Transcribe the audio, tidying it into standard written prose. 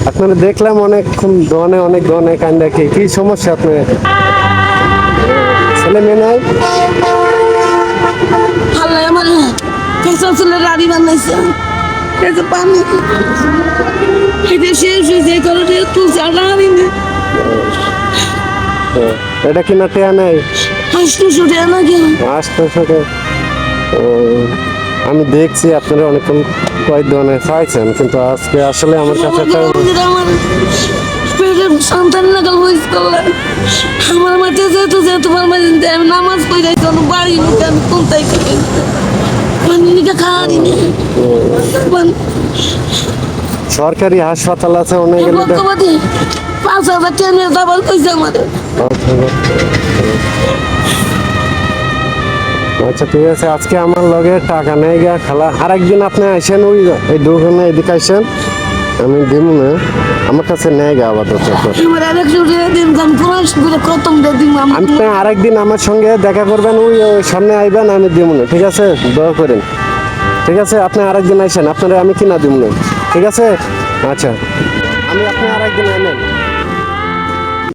আপনারা দেখলাম অনেকক্ষণ অনেক দোকানে কান্দা কি সমস্যা আপনার ছেলে মেয়ে নাই? আল্লাহ আমার পেশা চুলে রাড়ি বানাইছে, পেশা পানি এটা শেষ হয়েছে, এই কারণে তুলছে আর রাড়ি নেই। এটা কিনা টেয়া নাই? হাসতে ছুটে না কেন আসতে সাথে আমি দেখছি আপনারা অনেকক্ষণ কয়েক ধরনের খাইছেন, কিন্তু আজকে আসলে আমার কাছে একটা আমার পেটের সন্তান নাগাল হয়েছে করলে আমার মাঠে যেহেতু তোমার মাঝে আমি নামাজ পড়ে যাইতে বাড়ি নিতে আমি কোনটাই খাই পানি নিতে খাওয়ারি নেই। সরকারি হাসপাতাল আছে অনেক গেলে 5,000 টাকা দাবার কইছে আমাদের। আচ্ছা ঠিক আছে, আজকে আমার লগে টাকা নেই গা খালা, আরেকদিন আপনি আসেন ওই এই দোকানে এদিকে আসেন, আমি দিব না, আমার কাছে নেই গা আপাতত। আপনি আরেকদিন আমার সঙ্গে দেখা করবেন, ওই সামনে আইবেন, আমি দিব না, ঠিক আছে? দয়া করেন, ঠিক আছে? আপনি আরেকদিন আসেন, আপনারা আমি কিনা দিব না, ঠিক আছে? আচ্ছা, আমি আপনি আরেকদিন আনেন।